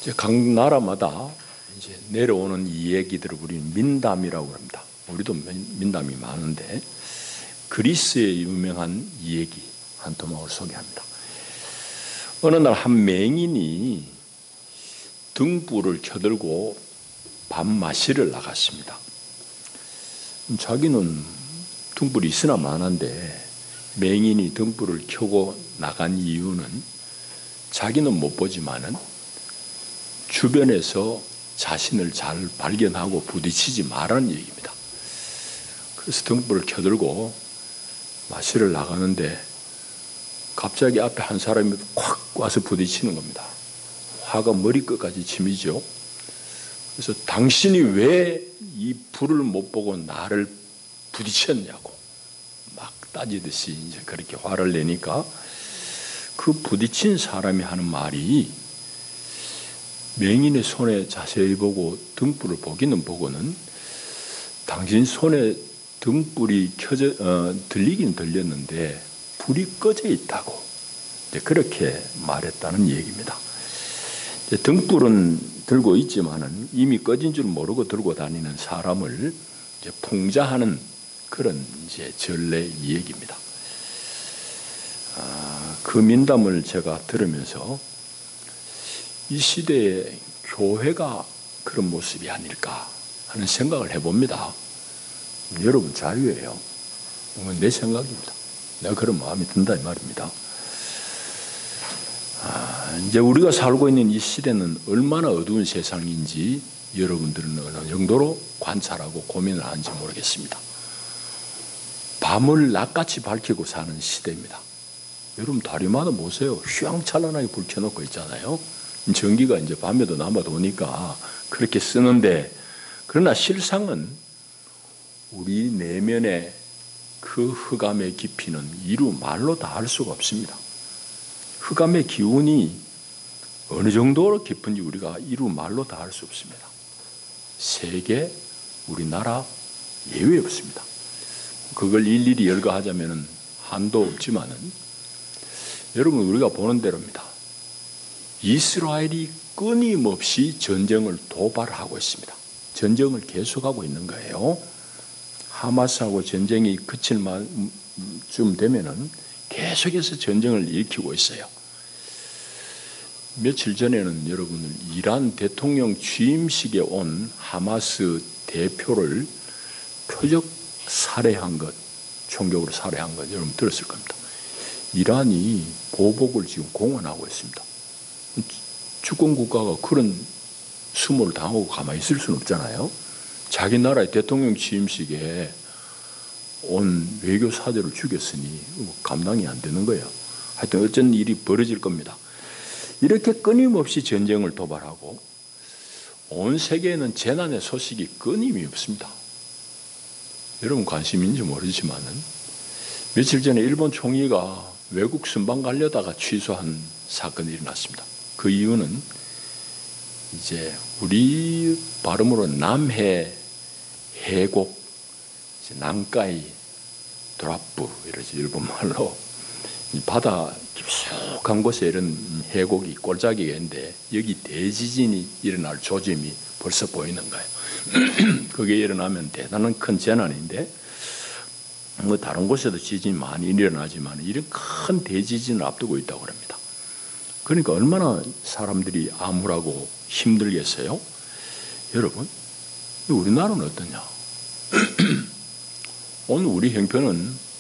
이제 각 나라마다 이제 내려오는 이 얘기들을 우리는 민담이라고 합니다. 우리도 민담이 많은데 그리스의 유명한 이 얘기 한 토막을 소개합니다. 어느 날 한 맹인이 등불을 켜들고 밤 마시러 나갔습니다. 자기는 등불이 있으나 마나인데 맹인이 등불을 켜고 나간 이유는 자기는 못 보지만은 주변에서 자신을 잘 발견하고 부딪히지 말라는 얘기입니다. 그래서 등불을 켜들고 마시러 나가는데 갑자기 앞에 한 사람이 콱 와서 부딪히는 겁니다. 화가 머리끝까지 치미죠. 그래서 당신이 왜 이 불을 못 보고 나를 부딪혔냐고 막 따지듯이 이제 그렇게 화를 내니까 그 부딪힌 사람이 하는 말이 맹인의 손에 자세히 보고 등불을 보기는 보고는 당신 손에 등불이 들리긴 들렸는데 불이 꺼져 있다고 그렇게 말했다는 얘기입니다. 등불은 들고 있지만은 이미 꺼진 줄 모르고 들고 다니는 사람을 이제 풍자하는 그런 이제 전례 얘기입니다. 그 민담을 제가 들으면서 이 시대의 교회가 그런 모습이 아닐까 하는 생각을 해봅니다. 여러분 자유예요. 이건 내 생각입니다. 내가 그런 마음이 든다 이 말입니다. 이제 우리가 살고 있는 이 시대는 얼마나 어두운 세상인지 여러분들은 어느 정도로 관찰하고 고민을 하는지 모르겠습니다. 밤을 낮같이 밝히고 사는 시대입니다. 여러분 다리마다 보세요. 휘황찬란하게 불 켜놓고 있잖아요. 전기가 이제 밤에도 남아도 오니까 그렇게 쓰는데 그러나 실상은 우리 내면의 그 흑암의 깊이는 이루 말로 다 알 수가 없습니다. 흑암의 기운이 어느 정도로 깊은지 우리가 이루 말로 다 알 수 없습니다. 세계, 우리나라 예외 없습니다. 그걸 일일이 열거하자면 한도 없지만은 여러분 우리가 보는 대로입니다. 이스라엘이 끊임없이 전쟁을 도발하고 있습니다. 전쟁을 계속하고 있는 거예요. 하마스하고 전쟁이 그칠 쯤 되면은 계속해서 전쟁을 일으키고 있어요. 며칠 전에는 여러분들 이란 대통령 취임식에 온 하마스 대표를 표적 살해한 것, 총격으로 살해한 것 여러분 들었을 겁니다. 이란이 보복을 지금 공언하고 있습니다. 주권 국가가 그런 수모를 당하고 가만히 있을 수는 없잖아요. 자기 나라의 대통령 취임식에 온 외교 사절을 죽였으니 감당이 안 되는 거예요. 하여튼 어쩐 일이 벌어질 겁니다. 이렇게 끊임없이 전쟁을 도발하고 온 세계에는 재난의 소식이 끊임이 없습니다. 여러분 관심인지 모르지만은 며칠 전에 일본 총리가 외국 순방 가려다가 취소한 사건이 일어났습니다. 그 이유는 이제 우리 발음으로 남해 해곡, 난카이 드랍부 이러지 일본말로 바다 깊숙한 곳에 이런 해곡이 꼴짜기가 있는데 여기 대지진이 일어날 조짐이 벌써 보이는 거예요. 그게 일어나면 대단한 큰 재난인데 뭐 다른 곳에도 지진이 많이 일어나지만 이런 큰 대지진을 앞두고 있다고 합니다. 그러니까 얼마나 사람들이 암울하고 힘들겠어요? 여러분, 우리나라는 어떠냐? 오늘 우리 형편은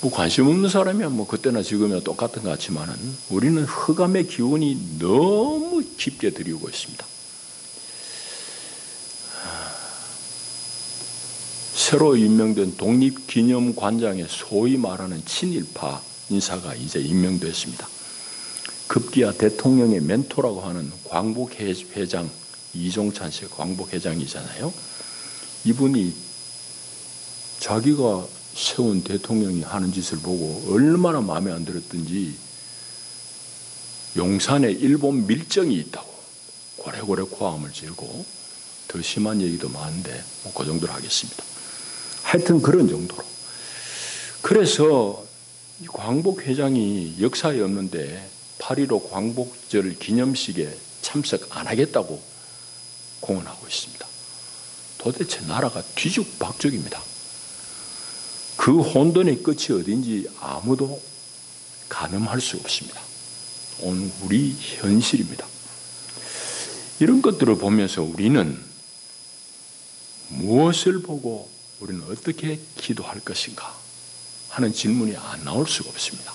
뭐 관심 없는 사람이야 뭐 그때나 지금이나 똑같은 것 같지만은 우리는 흑암의 기운이 너무 깊게 들이오고 있습니다. 새로 임명된 독립기념관장에 소위 말하는 친일파 인사가 이제 임명됐습니다. 급기야 대통령의 멘토라고 하는 광복회장 이종찬 씨가 광복회장이잖아요. 이분이 자기가 세운 대통령이 하는 짓을 보고 얼마나 마음에 안 들었든지 용산에 일본 밀정이 있다고 고래고래 고함을 지르고 더 심한 얘기도 많은데 뭐 그 정도로 하겠습니다. 하여튼 그런 정도로. 그래서 이 광복회장이 역사에 없는데 8.15 광복절 기념식에 참석 안 하겠다고 공언하고 있습니다. 도대체 나라가 뒤죽박죽입니다. 그 혼돈의 끝이 어딘지 아무도 가늠할 수 없습니다. 오늘 우리 현실입니다. 이런 것들을 보면서 우리는 무엇을 보고 우리는 어떻게 기도할 것인가 하는 질문이 안 나올 수가 없습니다.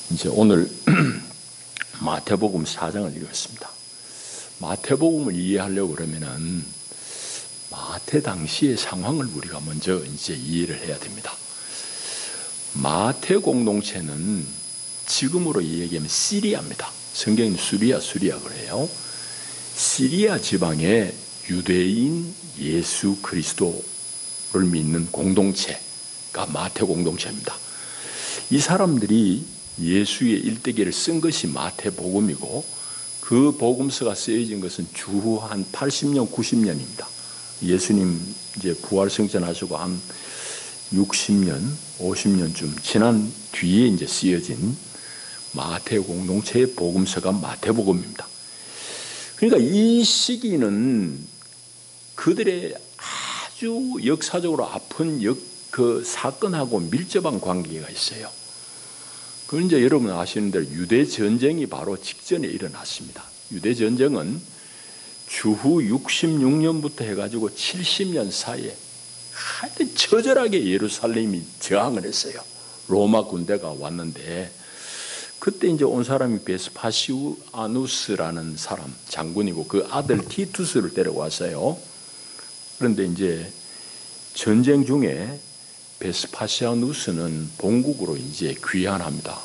이제 오늘 마태복음 4장을 읽었습니다. 마태복음을 이해하려고 그러면은 마태 당시의 상황을 우리가 먼저 이제 이해를 해야 됩니다. 마태 공동체는 지금으로 얘기하면 시리아입니다. 성경은 수리아 그래요. 시리아 지방의 유대인 예수 그리스도를 믿는 공동체가 마태 공동체입니다. 이 사람들이 예수의 일대기를 쓴 것이 마태복음이고 그 복음서가 쓰여진 것은 주후 한 80년, 90년입니다. 예수님 이제 부활승천하시고 한 60년, 50년쯤 지난 뒤에 이제 쓰여진 마태 공동체의 복음서가 마태복음입니다. 그러니까 이 시기는 그들의 아주 역사적으로 아픈 그 사건하고 밀접한 관계가 있어요. 그 이제 여러분 아시는 대로 유대 전쟁이 바로 직전에 일어났습니다. 유대 전쟁은 주후 66년부터 해가지고 70년 사이에 하여튼 처절하게 예루살렘이 저항을 했어요. 로마 군대가 왔는데 그때 이제 온 사람이 베스파시아누스라는 사람 장군이고 그 아들 티투스를 데려왔어요. 그런데 이제 전쟁 중에 베스파시아누스는 본국으로 이제 귀환합니다.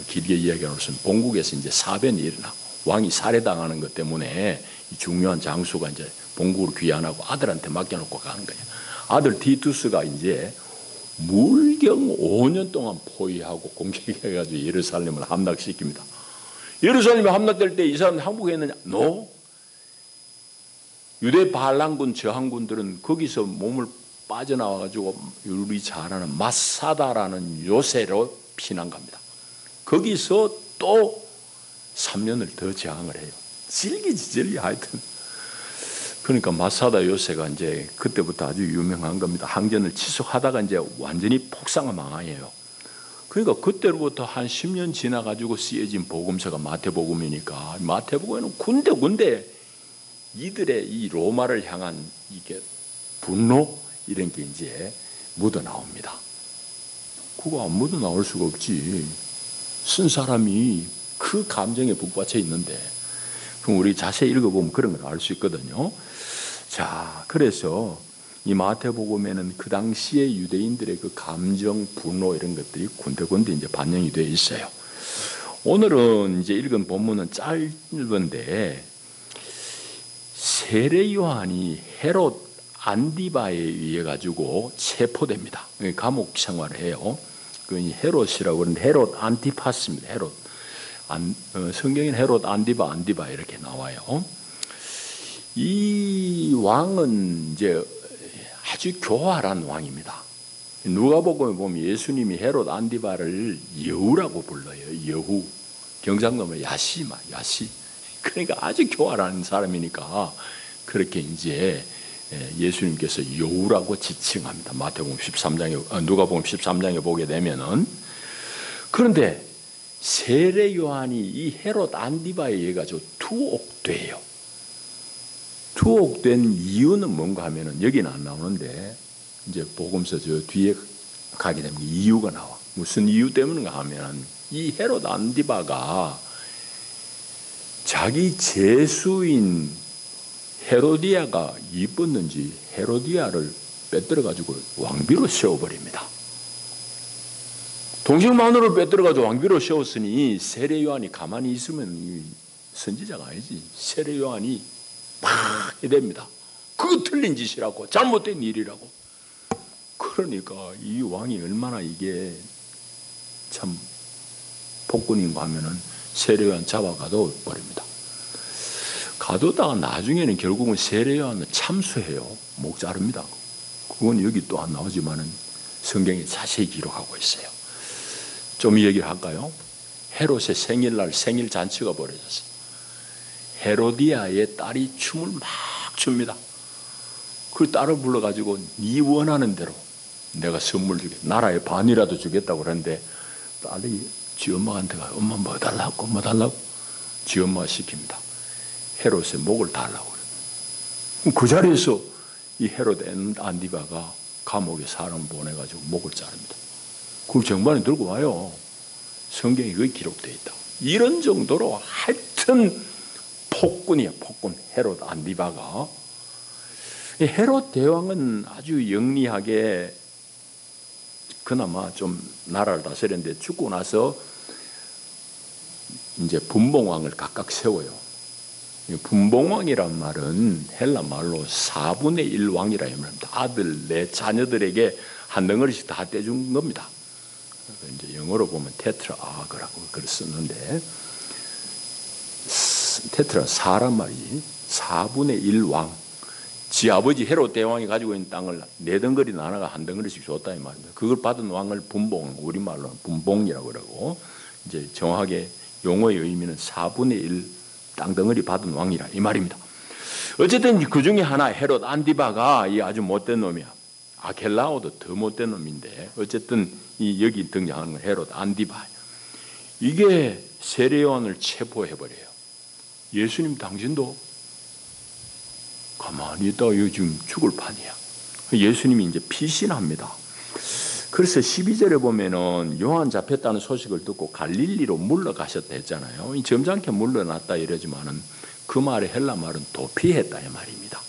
길게 이야기하는 것은 본국에서 이제 사변이 일어나 왕이 살해당하는 것 때문에 중요한 장수가 이제 본국으로 귀환하고 아들한테 맡겨놓고 가는 거예요. 아들 티투스가 이제 물경 5년 동안 포위하고 공격해가지고 예루살렘을 함락시킵니다. 예루살렘이 함락될 때 이 사람들 항복했느냐? No. 유대 반란군 저항군들은 거기서 몸을 빠져나와가지고 우리 잘 아는 마사다라는 요새로 피난 갑니다. 거기서 또 3년을 더 저항을 해요. 질기지질기 하여튼. 그러니까 마사다 요새가 이제 그때부터 아주 유명한 겁니다. 항전을 지속하다가 이제 완전히 폭삭한 망하예요. 그러니까 그때로부터 한 10년 지나가지고 쓰여진 복음서가 마태복음이니까 마태복음에는 군데 이들의 이 로마를 향한 이게 분노 이런 게 이제 묻어 나옵니다. 그거 안 묻어 나올 수가 없지. 쓴 사람이 그 감정에 북받쳐 있는데 그럼 우리 자세히 읽어보면 그런 걸 알 수 있거든요. 자, 그래서 이 마태복음에는 그 당시의 유대인들의 그 감정, 분노 이런 것들이 군데군데 이제 반영이 되어 있어요. 오늘은 이제 읽은 본문은 짧은데 세례 요한이 헤롯 안디바에 의해 가지고 체포됩니다. 감옥 생활을 해요. 그 헤롯이라고 하는데 헤롯 안티파스입니다. 헤롯. 성경에는 헤롯 안디바 이렇게 나와요. 이 왕은 이제 아주 교활한 왕입니다. 누가복음에 보면 예수님이 헤롯 안디바를 여우라고 불러요. 여우. 경상도면 야시. 그러니까 아주 교활한 사람이니까 그렇게 이제 예수님께서 여우라고 지칭합니다. 마태복음 13장에 누가복음 13장에 보게 되면은. 그런데 세례 요한이 이 헤롯 안디바에 의해 가지고 투옥돼요. 투옥된 이유는 뭔가 하면은 여기는 안 나오는데 이제 복음서 저 뒤에 가게 되면 이유가 나와. 무슨 이유 때문인가 하면 이 헤롯 안디바가 자기 제수인 헤로디아가 이뻤는지 헤로디아를 빼들어가지고 왕비로 세워버립니다. 동생 마누라를 빼들어가지고 왕비로 세웠으니 세례 요한이 가만히 있으면 선지자가 아니지. 세례 요한이 막 해댑니다. 그거 틀린 짓이라고, 잘못된 일이라고. 그러니까 이 왕이 얼마나 이게 참 폭군인가 하면은 세례 요한 잡아가도 버립니다. 가두다가 나중에는 결국은 세례 요한은 참수해요. 목 자릅니다. 그건 여기 또 안 나오지만은 성경에 자세히 기록하고 있어요. 좀 얘기를 할까요? 헤롯의 생일날 생일 잔치가 벌어졌어요. 헤로디아의 딸이 춤을 막 춥니다. 그 딸을 불러가지고 네 원하는 대로 내가 선물 주겠다. 나라의 반이라도 주겠다고 그러는데 딸이 지 엄마한테 가요. 엄마 뭐 달라고? 뭐 달라고? 지 엄마가 시킵니다. 헤롯의 목을 달라고 그래요. 그 자리에서 이 헤롯 안디바가 감옥에 사람 보내가지고 목을 자릅니다. 그걸 정반에 들고 와요. 성경에 그게 기록되어 있다고. 이런 정도로 하여튼 폭군이야, 폭군. 헤롯 안디바가. 헤롯 대왕은 아주 영리하게 그나마 좀 나라를 다스렸는데 죽고 나서 이제 분봉왕을 각각 세워요. 분봉왕이란 말은 헬라 말로 4분의 1 왕이라 말합니다. 아들, 내 자녀들에게 한 덩어리씩 다 떼준 겁니다. 이제 영어로 보면 테트라아그라고 그걸 썼는데, 테트라 사란 말이지. 4분의 1 왕. 지 아버지 헤롯 대왕이 가지고 있는 땅을 4덩어리 나눠가 한 덩어리씩 줬다 이 말입니다. 그걸 받은 왕을 분봉, 우리말로는 분봉이라고 그러고, 이제 정확하게 용어의 의미는 4분의 1 땅덩어리 받은 왕이라 이 말입니다. 어쨌든 그 중에 하나 헤롯 안디바가 이 아주 못된 놈이야. 아켈라오도 더 못된 놈인데 어쨌든 이 여기 등장하는 건 헤롯 안디바. 이게 세례요한을 체포해버려요. 예수님 당신도 가만히 있다가 여기 지금 죽을 판이야. 예수님이 이제 피신합니다. 그래서 12절에 보면은 요한 잡혔다는 소식을 듣고 갈릴리로 물러가셨다 했잖아요. 점잖게 물러났다 이러지만은 그 말의 헬라 말은 도피했다 이 말입니다.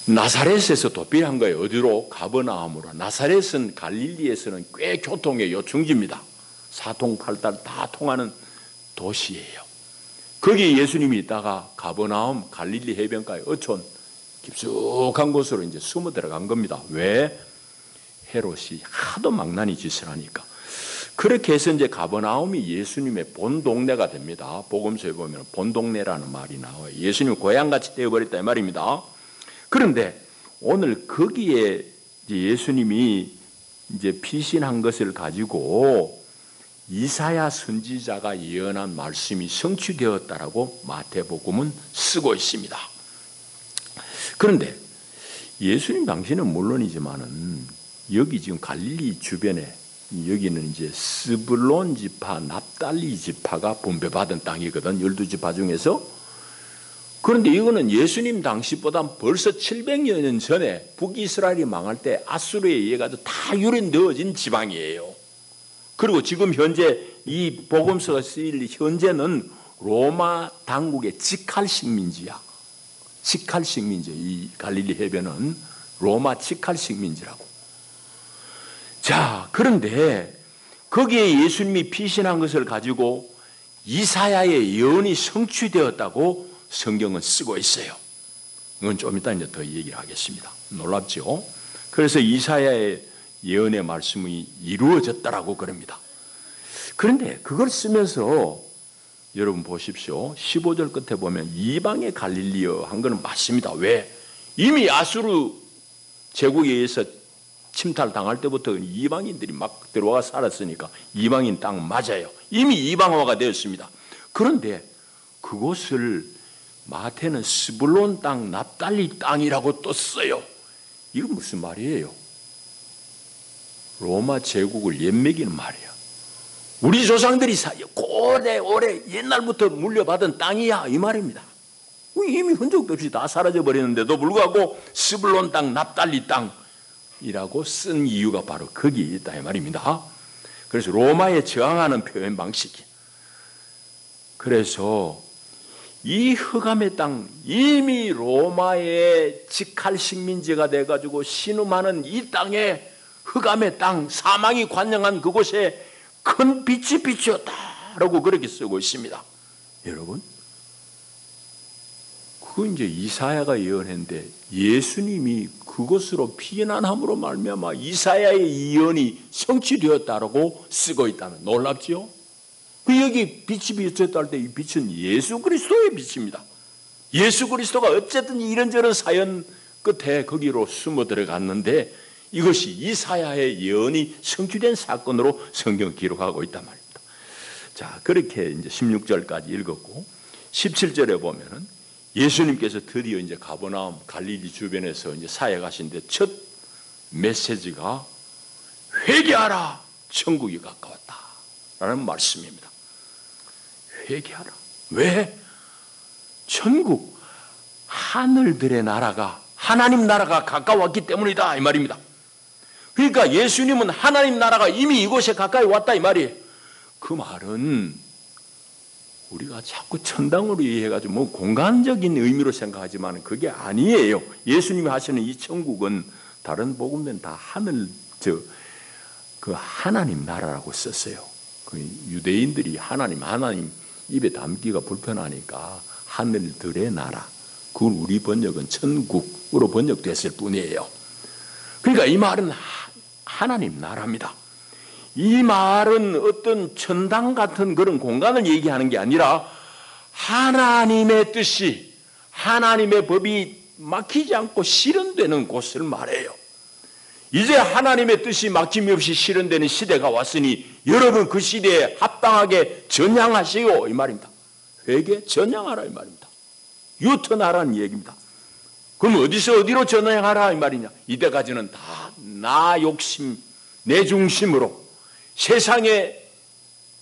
나사렛에서 도피한 거예요. 어디로? 가버나움으로. 나사렛은 갈릴리에서는 꽤 교통의 요충지입니다. 사통팔달 다 통하는 도시예요. 거기 예수님이 있다가 가버나움 갈릴리 해변가에 어촌 깊숙한 곳으로 이제 숨어 들어간 겁니다. 왜? 헤롯이 하도 망나니 짓을 하니까. 그렇게 해서 이제 가버나움이 예수님의 본 동네가 됩니다. 복음서에 보면 본 동네라는 말이 나와요. 예수님 고향같이 되어버렸다 이 말입니다. 그런데 오늘 거기에 이제 예수님이 이제 피신한 것을 가지고 이사야 선지자가 예언한 말씀이 성취되었다라고 마태복음은 쓰고 있습니다. 그런데 예수님 당시는 물론이지만은 여기 지금 갈릴리 주변에 여기는 이제 스불론 지파, 납달리 지파가 분배받은 땅이거든. 12지파 중에서. 그런데 이거는 예수님 당시보다 벌써 700여 년 전에 북이스라엘이 망할 때 아수르에 의해 가지고 다 유린되어진 지방이에요. 그리고 지금 현재 이 복음서가 쓰일 현재는 로마 당국의 직할 식민지야. 직할 식민지. 이 갈릴리 해변은 로마 직할 식민지라고. 자, 그런데 거기에 예수님이 피신한 것을 가지고 이사야의 예언이 성취되었다고 성경은 쓰고 있어요. 이건 좀 이따 이제 더 얘기를 하겠습니다. 놀랍죠? 그래서 이사야의 예언의 말씀이 이루어졌다라고 그럽니다. 그런데 그걸 쓰면서 여러분 보십시오. 15절 끝에 보면 이방의 갈릴리여 한 거는 맞습니다. 왜? 이미 아수르 제국에 의해서 침탈당할 때부터 이방인들이 막 들어와 살았으니까 이방인 땅 맞아요. 이미 이방화가 되었습니다. 그런데 그곳을 마태는 스불론 땅, 납달리 땅이라고 또 써요. 이건 무슨 말이에요? 로마 제국을 옛매기는 말이야. 우리 조상들이 오래 옛날부터 물려받은 땅이야 이 말입니다. 이미 흔적도 없이 다 사라져버리는데도 불구하고 스불론 땅, 납달리 땅이라고 쓴 이유가 바로 거기에 있다 이 말입니다. 그래서 로마에 저항하는 표현 방식이. 그래서 이 흑암의 땅, 이미 로마의 직할 식민지가 돼가지고 신음하는 이 땅에 흑암의 땅, 사망이 관영한 그곳에 큰 빛이 비추었다라고 그렇게 쓰고 있습니다. 여러분, 그거 이제 이사야가 예언했는데 예수님이 그것으로 피난함으로 말미암아 이사야의 예언이 성취되었다라고 쓰고 있다면 놀랍지요? 그 여기 빛이 비쳤다 할 때 이 빛은 예수 그리스도의 빛입니다. 예수 그리스도가 어쨌든 이런저런 사연 끝에 거기로 숨어 들어갔는데 이것이 이사야의 예언이 성취된 사건으로 성경 기록하고 있단 말입니다. 자, 그렇게 이제 16절까지 읽었고 17절에 보면은 예수님께서 드디어 이제 가버나움 갈릴리 주변에서 이제 사역하신데 첫 메시지가 회개하라, 천국이 가까웠다라는 말씀입니다. 회개하라. 왜? 천국, 하늘들의 나라가, 하나님 나라가 가까웠기 때문이다 이 말입니다. 그러니까 예수님은 하나님 나라가 이미 이곳에 가까이 왔다 이 말이에요. 그 말은 우리가 자꾸 천당으로 이해해가지고 뭐 공간적인 의미로 생각하지만 그게 아니에요. 예수님이 하시는 이 천국은 다른 복음들은 다 하늘, 그 하나님 나라라고 썼어요. 그 유대인들이 하나님 입에 담기가 불편하니까 하늘들의 나라, 그걸 우리 번역은 천국으로 번역됐을 뿐이에요. 그러니까 이 말은 하나님 나라입니다. 이 말은 어떤 천당 같은 그런 공간을 얘기하는 게 아니라 하나님의 뜻이, 하나님의 법이 막히지 않고 실현되는 곳을 말해요. 이제 하나님의 뜻이 막힘이 없이 실현되는 시대가 왔으니 여러분 그 시대에 합당하게 전향하시오 이 말입니다. 회개 전향하라 이 말입니다. 유턴하라는 얘기입니다. 그럼 어디서 어디로 전향하라 이 말이냐? 이때까지는 다 나 욕심, 내 중심으로 세상의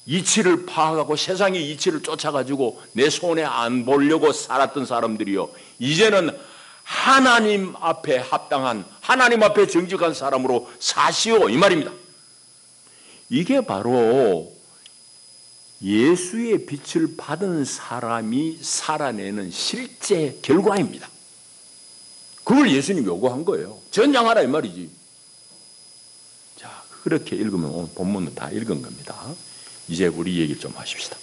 이치를 파악하고 세상의 이치를 쫓아가지고 내 손에 안 보려고 살았던 사람들이요, 이제는 하나님 앞에 합당한, 하나님 앞에 정직한 사람으로 사시오 이 말입니다. 이게 바로 예수의 빛을 받은 사람이 살아내는 실제 결과입니다. 그걸 예수님이 요구한 거예요. 전향하라 이 말이지. 자, 그렇게 읽으면 오늘 본문은 다 읽은 겁니다. 이제 우리 얘기 좀 하십시다.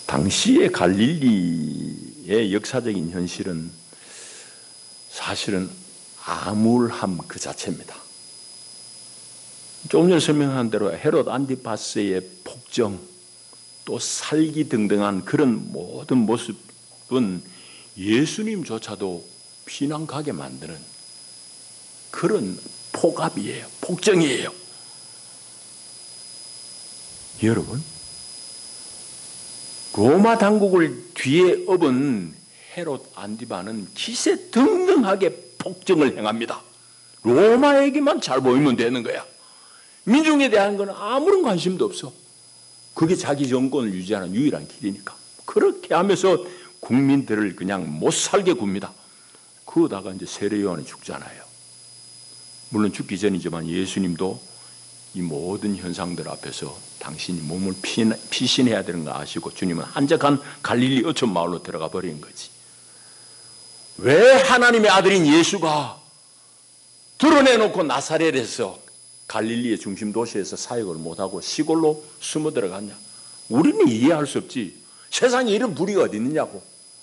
당시의 갈릴리의 역사적인 현실은 사실은 암울함 그 자체입니다. 조금 전에 설명한 대로 헤롯 안티파스의 폭정, 또 살기 등등한 그런 모든 모습은 예수님조차도 피난 가게 만드는 그런 폭압이에요. 폭정이에요. 여러분, 로마 당국을 뒤에 업은 헤롯 안티바는 기세등등하게 폭정을 행합니다. 로마에게만 잘 보이면 되는 거야. 민중에 대한 건 아무런 관심도 없어. 그게 자기 정권을 유지하는 유일한 길이니까. 그렇게 하면서 국민들을 그냥 못 살게 굽니다. 그러다가 이제 세례 요한이 죽잖아요. 물론 죽기 전이지만 예수님도 이 모든 현상들 앞에서 당신이 몸을 피신해야 되는 거 아시고 주님은 한적한 갈릴리 어촌 마을로 들어가 버린 거지. 왜 하나님의 아들인 예수가 드러내놓고 나사렛에서 갈릴리의 중심 도시에서 사역을 못하고 시골로 숨어 들어갔냐? 우리는 이해할 수 없지. 세상에 이런 부리가 어디 있느냐고.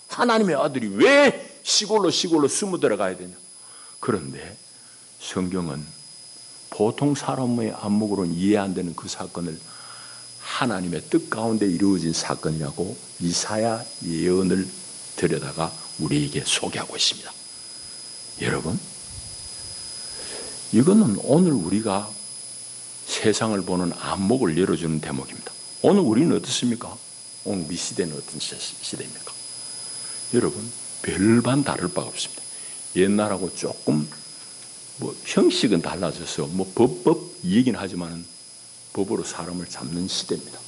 하나님의 아들이 왜 시골로 숨어 들어가야 되냐? 그런데 성경은 보통 사람의 안목으로는 이해 안 되는 그 사건을 하나님의 뜻 가운데 이루어진 사건이라고 이사야 예언을 들여다가 우리에게 소개하고 있습니다. 여러분, 이거는 오늘 우리가 세상을 보는 안목을 열어주는 대목입니다. 오늘 우리는 어떻습니까? 오늘 우리 시대는 어떤 시대입니까? 여러분, 별반 다를 바가 없습니다. 옛날하고 조금 형식은 달라져서 법 얘기는 하지만 법으로 사람을 잡는 시대입니다.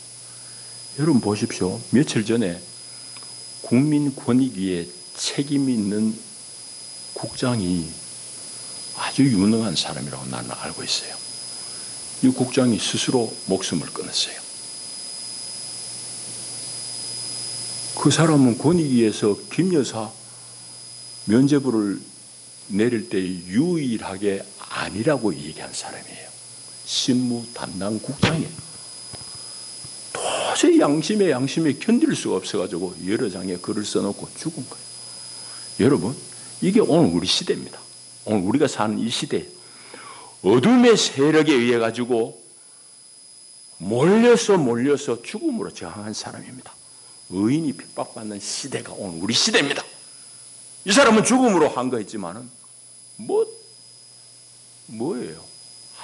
여러분 보십시오. 며칠 전에 국민권익위에 책임 있는 국장이 아주 유능한 사람이라고 나는 알고 있어요. 이 국장이 스스로 목숨을 끊었어요. 그 사람은 권익위에서 김 여사 면죄부를 내릴 때 유일하게 아니라고 얘기한 사람이에요. 신무 담당 국장이에요. 도저히 양심에 견딜 수가 없어가지고 여러 장의 글을 써놓고 죽은 거예요. 여러분, 이게 오늘 우리 시대입니다. 오늘 우리가 사는 이 시대, 어둠의 세력에 의해 가지고 몰려서 죽음으로 저항한 사람입니다. 의인이 핍박받는 시대가 오늘 우리 시대입니다. 이 사람은 죽음으로 항거했지만은 뭐예요?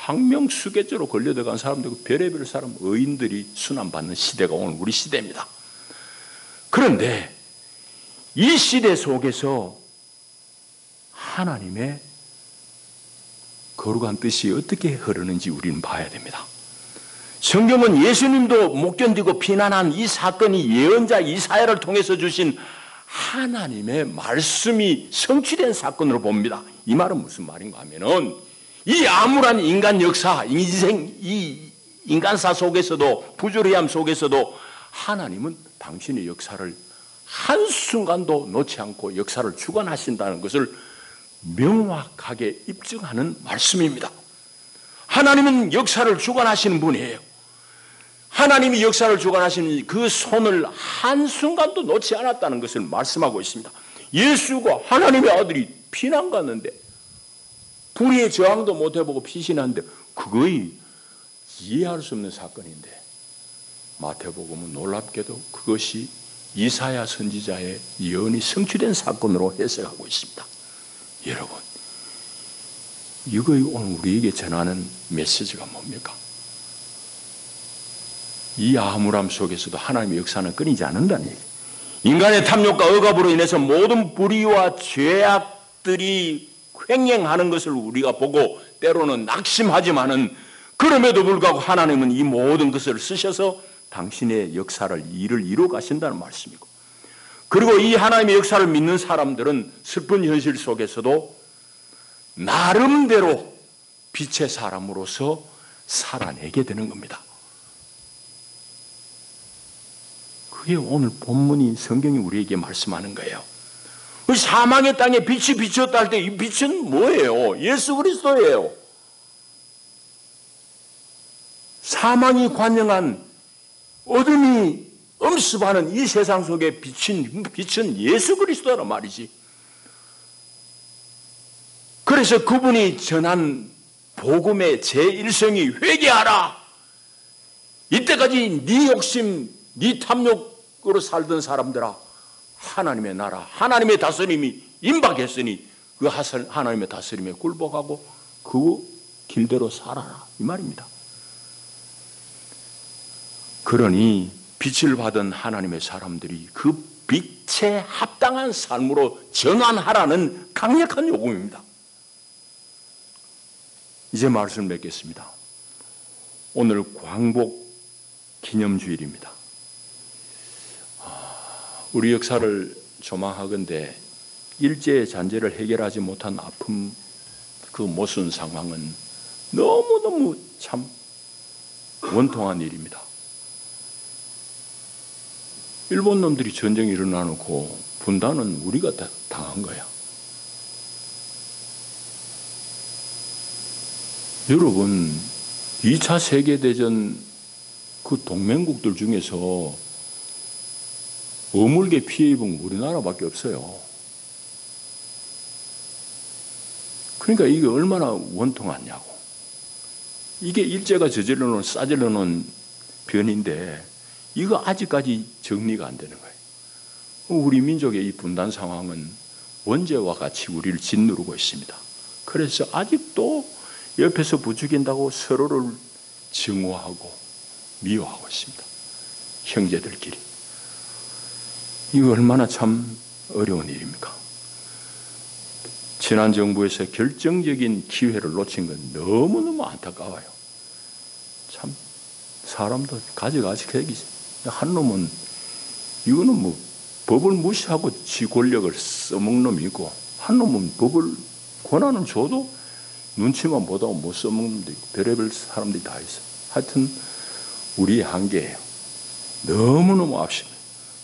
항명수괴죄로 걸려 들어간 사람들고 별의별 사람, 의인들이 순환받는 시대가 오늘 우리 시대입니다. 그런데 이 시대 속에서 하나님의 거룩한 뜻이 어떻게 흐르는지 우리는 봐야 됩니다. 성경은 예수님도 못 견디고 피난한 이 사건이 예언자 이사야를 통해서 주신 하나님의 말씀이 성취된 사건으로 봅니다. 이 말은 무슨 말인가 하면은 이 암울한 인간 역사, 이 인간사 속에서도 부조리함 속에서도 하나님은 당신의 역사를 한순간도 놓지 않고 역사를 주관하신다는 것을 명확하게 입증하는 말씀입니다. 하나님은 역사를 주관하시는 분이에요. 하나님이 역사를 주관하시는 그 손을 한순간도 놓지 않았다는 것을 말씀하고 있습니다. 예수가 하나님의 아들이 피난 갔는데 불의의 저항도 못 해보고 피신하는데 그거의 이해할 수 없는 사건인데 마태복음은 놀랍게도 그것이 이사야 선지자의 예언이 성취된 사건으로 해석하고 있습니다. 여러분, 이거의 오늘 우리에게 전하는 메시지가 뭡니까? 이 암울함 속에서도 하나님의 역사는 끊이지 않는다는 얘기예요. 인간의 탐욕과 억압으로 인해서 모든 불의와 죄악들이 횡행하는 것을 우리가 보고 때로는 낙심하지만은 그럼에도 불구하고 하나님은 이 모든 것을 쓰셔서 당신의 역사를 일을 이루어 가신다는 말씀이고, 그리고 이 하나님의 역사를 믿는 사람들은 슬픈 현실 속에서도 나름대로 빛의 사람으로서 살아내게 되는 겁니다. 그게 오늘 본문이 성경이 우리에게 말씀하는 거예요. 사망의 땅에 빛이 비추었다 할 때 이 빛은 뭐예요? 예수 그리스도예요. 사망이 관영한 어둠이 엄습하는 이 세상 속에 빛은 예수 그리스도란 말이지. 그래서 그분이 전한 복음의 제1성이 회개하라. 이때까지 네 욕심, 네 탐욕으로 살던 사람들아, 하나님의 나라, 하나님의 다스림이 임박했으니 그 하나님의 다스림에 굴복하고 그 길대로 살아라, 이 말입니다. 그러니 빛을 받은 하나님의 사람들이 그 빛에 합당한 삶으로 전환하라는 강력한 요구입니다. 이제 말씀을 맺겠습니다. 오늘 광복 기념주일입니다. 우리 역사를 조망하건대 일제의 잔재를 해결하지 못한 아픔, 그 모순 상황은 너무너무 참 원통한 일입니다. 일본 놈들이 전쟁이 일어나놓고 분단은 우리가 당한 거야. 여러분, 2차 세계대전 그 동맹국들 중에서 어물게 피해 입은 우리나라밖에 없어요. 그러니까 이게 얼마나 원통하냐고. 이게 일제가 저질러 놓은 변인데 이거 아직까지 정리가 안 되는 거예요. 우리 민족의 이 분단 상황은 원죄와 같이 우리를 짓누르고 있습니다. 그래서 아직도 옆에서 부추긴다고 서로를 증오하고 미워하고 있습니다. 형제들끼리. 이거 얼마나 참 어려운 일입니까? 지난 정부에서 결정적인 기회를 놓친 건 너무너무 안타까워요. 참 사람도 가지가지 한 놈은 이거는 뭐 법을 무시하고 지 권력을 써먹는 놈이 있고, 한 놈은 법을 권한을 줘도 눈치만 보다가 못 써먹는 놈도 있고, 별의별 사람들이 다 있어요. 하여튼 우리의 한계예요. 너무너무 아쉽습니다.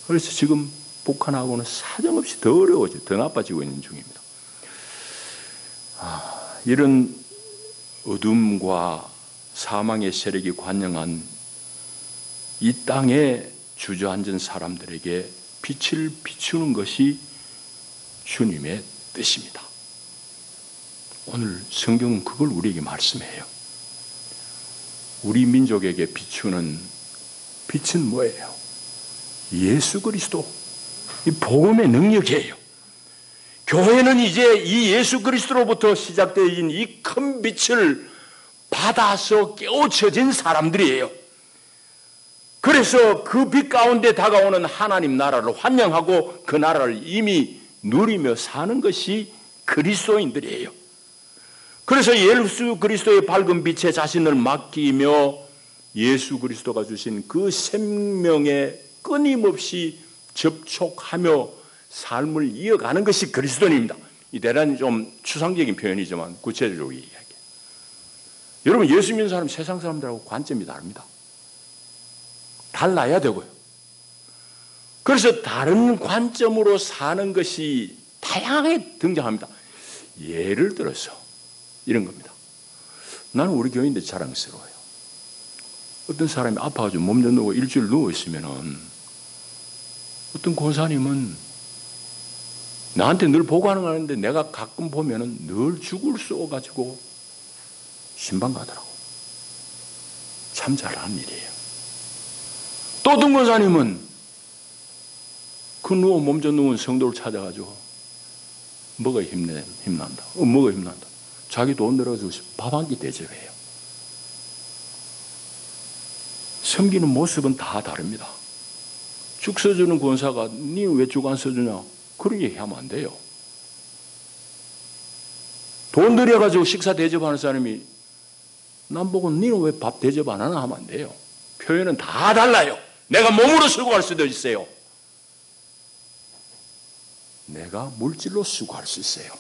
그래서 지금 북한하고는 사정없이 더 어려워지고 더 나빠지고 있는 중입니다. 이런 어둠과 사망의 세력이 관영한 이 땅에 주저앉은 사람들에게 빛을 비추는 것이 주님의 뜻입니다. 오늘 성경은 그걸 우리에게 말씀해요. 우리 민족에게 비추는 빛은 뭐예요? 예수 그리스도, 이 복음의 능력이에요. 교회는 이제 이 예수 그리스도로부터 시작되어진 이 큰 빛을 받아서 깨우쳐진 사람들이에요. 그래서 그 빛 가운데 다가오는 하나님 나라를 환영하고 그 나라를 이미 누리며 사는 것이 그리스도인들이에요. 그래서 예수 그리스도의 밝은 빛에 자신을 맡기며 예수 그리스도가 주신 그 생명에 끊임없이 접촉하며 삶을 이어가는 것이 그리스도인입니다. 이 대단히 좀 추상적인 표현이지만 구체적으로 이야기해요. 여러분, 예수 믿는 사람 세상 사람들하고 관점이 다릅니다. 달라야 되고요. 그래서 다른 관점으로 사는 것이 다양하게 등장합니다. 예를 들어서 이런 겁니다. 나는 우리 교인들 자랑스러워요. 어떤 사람이 아파가지고 몸 좀 누워 일주일 누워있으면은 어떤 권사님은 나한테 늘 보고하는 거 하는데 내가 가끔 보면은 늘 죽을 쏘가지고 신방 가더라고. 참 잘하는 일이에요. 또 어떤 권사님은 그 몸 좀 누운 성도를 찾아가지고 뭐가 힘난다. 뭐가 힘난다. 자기 돈 들어가지고 밥 한 끼 대접해요. 섬기는 모습은 다 다릅니다. 죽 써주는 권사가 니 왜 죽 안 써주냐? 그런 얘기하면 안 돼요. 돈 들여가지고 식사 대접하는 사람이 남 보고 니는 왜 밥 대접 안 하나 하면 안 돼요. 표현은 다 달라요. 내가 몸으로 수고할 수도 있어요. 내가 물질로 수고할 수 있어요.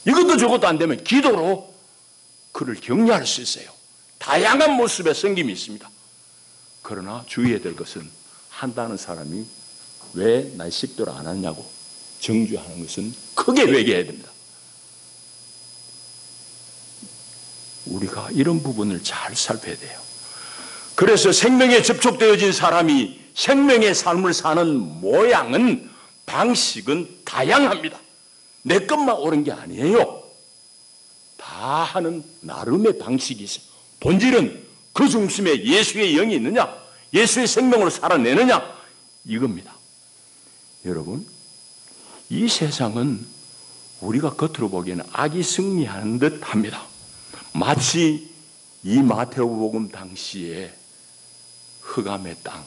이것도 저것도 안 되면 기도로 그를 격려할 수 있어요. 다양한 모습의 섬김이 있습니다. 그러나 주의해야 될 것은 한다는 사람이 왜 날 식도를 안 하냐고 정죄하는 것은 크게 회개해야 됩니다. 우리가 이런 부분을 잘 살펴야 돼요. 그래서 생명에 접촉되어진 사람이 생명의 삶을 사는 모양은 방식은 다양합니다. 내 것만 옳은 게 아니에요. 다 하는 나름의 방식이 있어요. 본질은 그 중심에 예수의 영이 있느냐, 예수의 생명으로 살아내느냐, 이겁니다. 여러분, 이 세상은 우리가 겉으로 보기에는 악이 승리하는 듯 합니다. 마치 이 마태복음 당시에 흑암의 땅,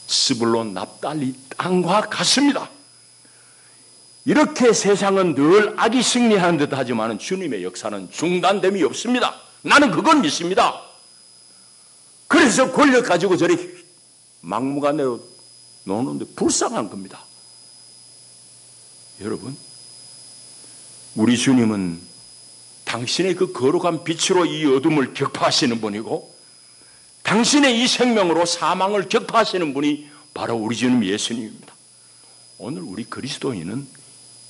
스불론 납달리 땅과 같습니다. 이렇게 세상은 늘 악이 승리하는 듯 하지만 주님의 역사는 중단됨이 없습니다. 나는 그걸 믿습니다. 그래서 권력 가지고 저리 막무가내로 노는데 불쌍한 겁니다. 여러분, 우리 주님은 당신의 그 거룩한 빛으로 이 어둠을 격파하시는 분이고 당신의 이 생명으로 사망을 격파하시는 분이 바로 우리 주님 예수님입니다. 오늘 우리 그리스도인은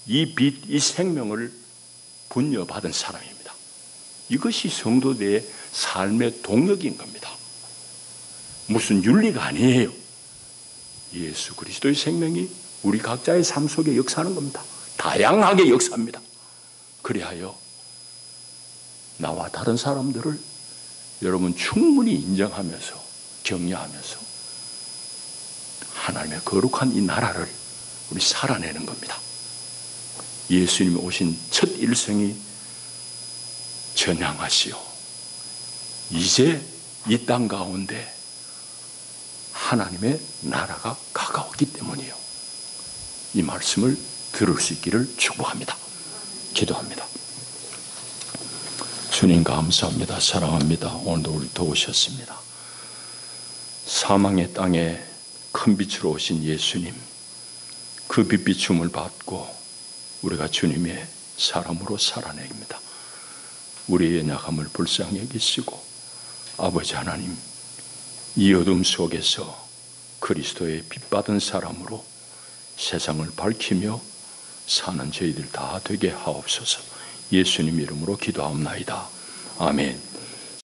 이 빛, 이 생명을 분여받은 사람입니다. 이것이 성도들의 삶의 동력인 겁니다. 무슨 윤리가 아니에요. 예수 그리스도의 생명이 우리 각자의 삶 속에 역사하는 겁니다. 다양하게 역사합니다. 그리하여 나와 다른 사람들을 여러분 충분히 인정하면서 격려하면서 하나님의 거룩한 이 나라를 우리 살아내는 겁니다. 예수님이 오신 첫 일성이 전향하시오. 이제 이 땅 가운데 하나님의 나라가 가까웠기 때문이에요. 이 말씀을 들을 수 있기를 축복합니다. 기도합니다. 주님 감사합니다. 사랑합니다. 오늘도 우리 도우셨습니다. 사망의 땅에 큰 빛으로 오신 예수님, 그 빛비춤을 받고 우리가 주님의 사람으로 살아냅니다. 우리의 연약함을 불쌍히 여기시고 아버지 하나님, 이 어둠 속에서 그리스도의 빛받은 사람으로 세상을 밝히며 사는 저희들 다 되게 하옵소서. 예수님 이름으로 기도하옵나이다. 아멘.